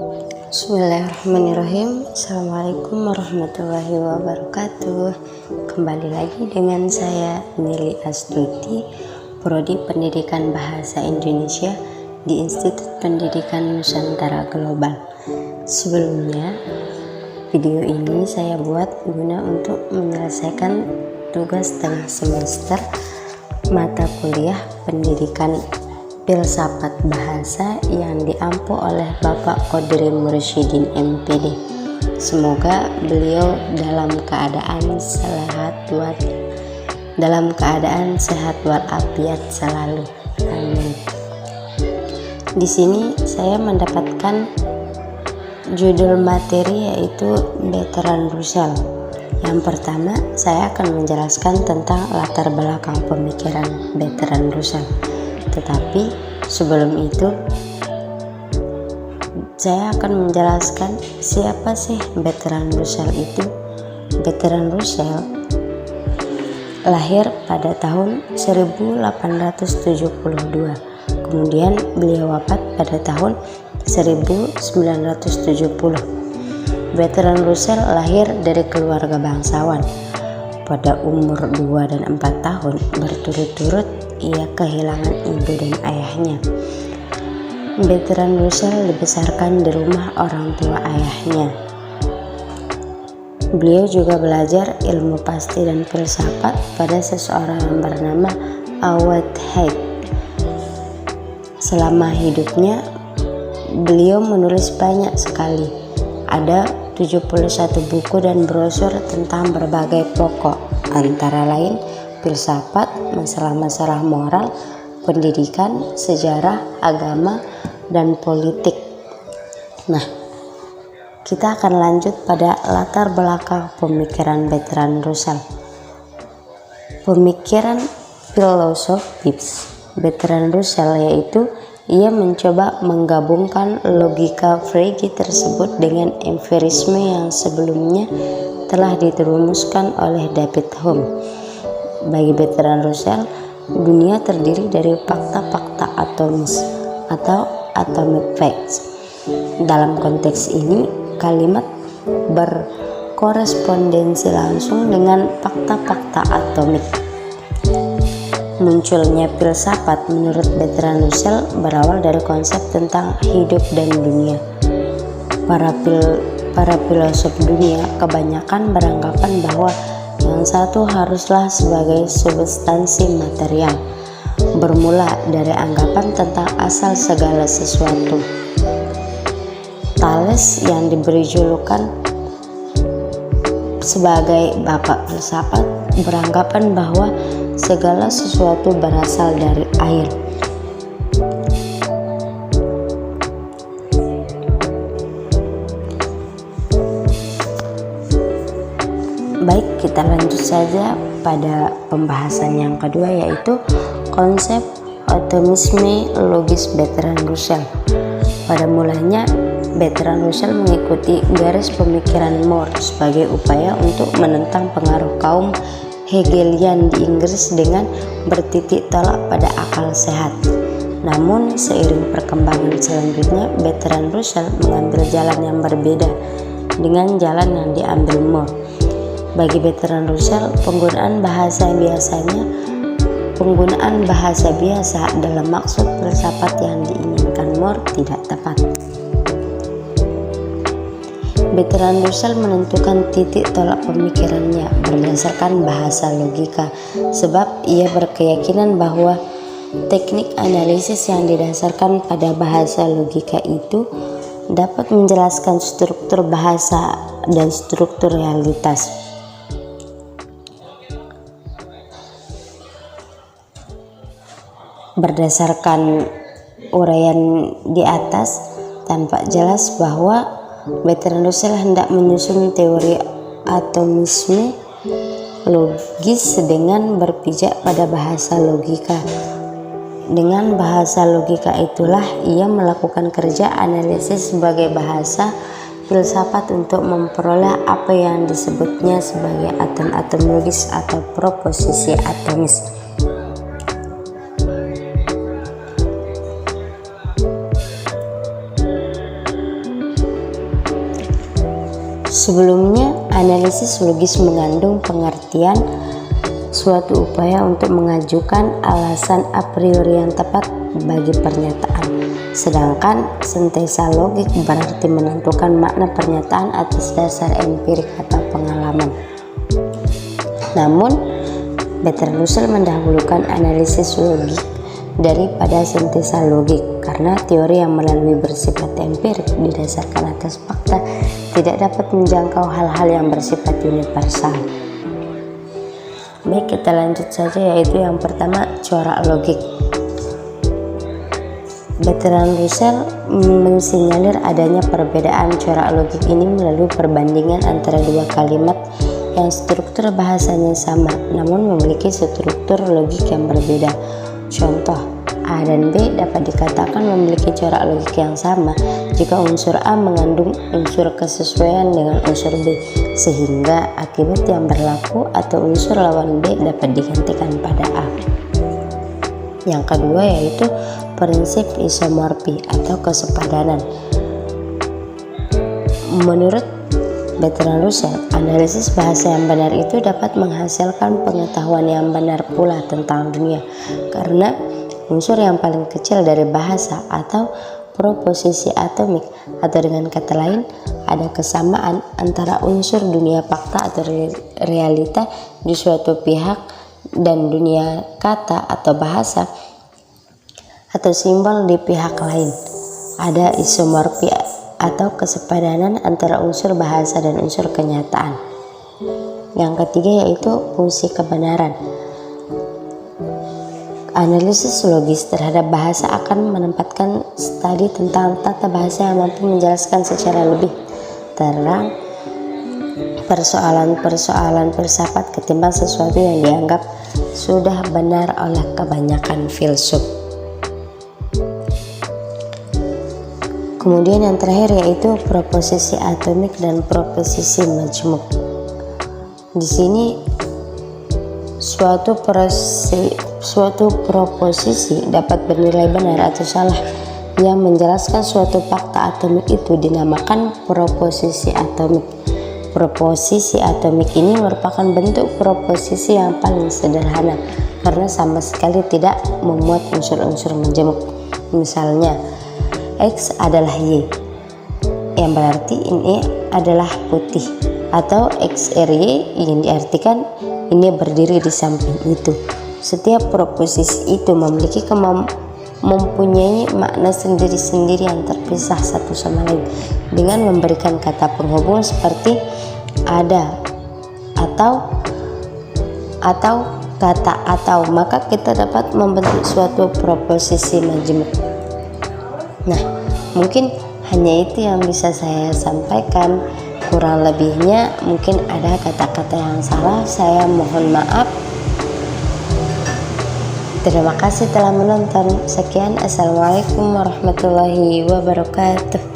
Bismillahirrahmanirrahim. Assalamualaikum warahmatullahi wabarakatuh. Kembali lagi dengan saya Nili Astuti, Prodi Pendidikan Bahasa Indonesia di Institut Pendidikan Nusantara Global. Sebelumnya, video ini saya buat guna untuk menyelesaikan tugas tengah semester mata kuliah pendidikan filsafat bahasa yang diampu oleh Bapak Qodri Mursyidin MPD. Semoga beliau dalam keadaan sehat walafiat selalu. Amin. Di sini saya mendapatkan judul materi yaitu Bertrand Russell. Yang pertama, saya akan menjelaskan tentang latar belakang pemikiran Bertrand Russell. Tetapi sebelum itu saya akan menjelaskan siapa sih Bertrand Russell itu. Bertrand Russell lahir pada tahun 1872. Kemudian beliau wafat pada tahun 1970. Bertrand Russell lahir dari keluarga bangsawan. Pada umur 2 dan 4 tahun berturut-turut ia kehilangan ibu dan ayahnya. Bertrand Russell dibesarkan di rumah orang tua ayahnya. Beliau juga belajar ilmu pasti dan filsafat pada seseorang yang bernama Awad Haig. Selama hidupnya, beliau menulis banyak sekali. Ada 71 buku dan brosur tentang berbagai pokok, antara lain filsafat, masalah-masalah moral, pendidikan, sejarah, agama, dan politik. Nah, kita akan lanjut pada latar belakang pemikiran Bertrand Russell. Pemikiran filosofis Bertrand Russell yaitu ia mencoba menggabungkan logika Frege tersebut dengan empirisme yang sebelumnya telah dirumuskan oleh David Hume. Bagi Bertrand Russell, dunia terdiri dari fakta-fakta atomis atau atomic facts. Dalam konteks ini, kalimat berkorespondensi langsung dengan fakta-fakta atomik. Munculnya filsafat menurut Bertrand Russell berawal dari konsep tentang hidup dan dunia. Para filosof dunia kebanyakan beranggapan bahwa yang satu haruslah sebagai substansi material, bermula dari anggapan tentang asal segala sesuatu. Thales yang diberi julukan sebagai bapak filsafat beranggapan bahwa segala sesuatu berasal dari air. Baik, kita lanjut saja pada pembahasan yang kedua, yaitu konsep atomisme logis Bertrand Russell. Pada mulanya, Bertrand Russell mengikuti garis pemikiran More sebagai upaya untuk menentang pengaruh kaum Hegelian di Inggris dengan bertitik tolak pada akal sehat. Namun, seiring perkembangan selanjutnya, Bertrand Russell mengambil jalan yang berbeda dengan jalan yang diambil More. Bagi Bertrand Russell, penggunaan bahasa biasa dalam maksud filsafat yang diinginkan More tidak tepat. Bertrand Russell menentukan titik tolak pemikirannya berdasarkan bahasa logika, sebab ia berkeyakinan bahwa teknik analisis yang didasarkan pada bahasa logika itu dapat menjelaskan struktur bahasa dan struktur realitas. Berdasarkan uraian di atas, tampak jelas bahwa Bertrand Russell hendak menyusun teori atomisme logis dengan berpijak pada bahasa logika. Dengan bahasa logika itulah ia melakukan kerja analisis sebagai bahasa filsafat untuk memperoleh apa yang disebutnya sebagai atom-atom logis atau proposisi atomis. Sebelumnya, analisis logis mengandung pengertian suatu upaya untuk mengajukan alasan a priori yang tepat bagi pernyataan. Sedangkan sintesa logik berarti menentukan makna pernyataan atas dasar empirik atau pengalaman. Namun, Bertrand Russell mendahulukan analisis logik daripada sintesa logik karena teori yang melalui bersifat empirik didasarkan atas fakta tidak dapat menjangkau hal-hal yang bersifat universal. Baik, kita lanjut saja, yaitu yang pertama, corak logik. Bertrand Russell mensinyalir adanya perbedaan corak logik ini melalui perbandingan antara dua kalimat yang struktur bahasanya sama namun memiliki struktur logik yang berbeda. Contoh, A dan B dapat dikatakan memiliki corak logik yang sama jika unsur A mengandung unsur kesesuaian dengan unsur B, sehingga akibat yang berlaku atau unsur lawan B dapat digantikan pada A. Yang kedua yaitu prinsip isomorfi atau kesepadanan. Menurut Bertrand Russell, analisis bahasa yang benar itu dapat menghasilkan pengetahuan yang benar pula tentang dunia, karena unsur yang paling kecil dari bahasa atau proposisi atomik, atau dengan kata lain, ada kesamaan antara unsur dunia fakta atau realita di suatu pihak dan dunia kata atau bahasa atau simbol di pihak lain. Ada isomorfi atau kesepadanan antara unsur bahasa dan unsur kenyataan. Yang ketiga yaitu fungsi kebenaran. Analisis logis terhadap bahasa akan menempatkan studi tentang tata bahasa yang mampu menjelaskan secara lebih terang persoalan-persoalan filsafat ketimbang sesuatu yang dianggap sudah benar oleh kebanyakan filsuf. Kemudian yang terakhir yaitu proposisi atomik dan proposisi majmuk. Di sini suatu proposisi dapat bernilai benar atau salah yang menjelaskan suatu fakta atomik itu dinamakan proposisi atomik. Proposisi atomik ini merupakan bentuk proposisi yang paling sederhana karena sama sekali tidak memuat unsur-unsur majmuk. Misalnya, X adalah Y, yang berarti ini adalah putih, atau XRY yang diartikan ini berdiri di samping itu. Setiap proposisi itu memiliki mempunyai makna sendiri-sendiri yang terpisah satu sama lain dengan memberikan kata penghubung seperti ada atau kata atau, maka kita dapat membentuk suatu proposisi majmuk. Nah, mungkin hanya itu yang bisa saya sampaikan. Kurang lebihnya mungkin ada kata-kata yang salah, saya mohon maaf. Terima kasih telah menonton. Sekian, assalamualaikum warahmatullahi wabarakatuh.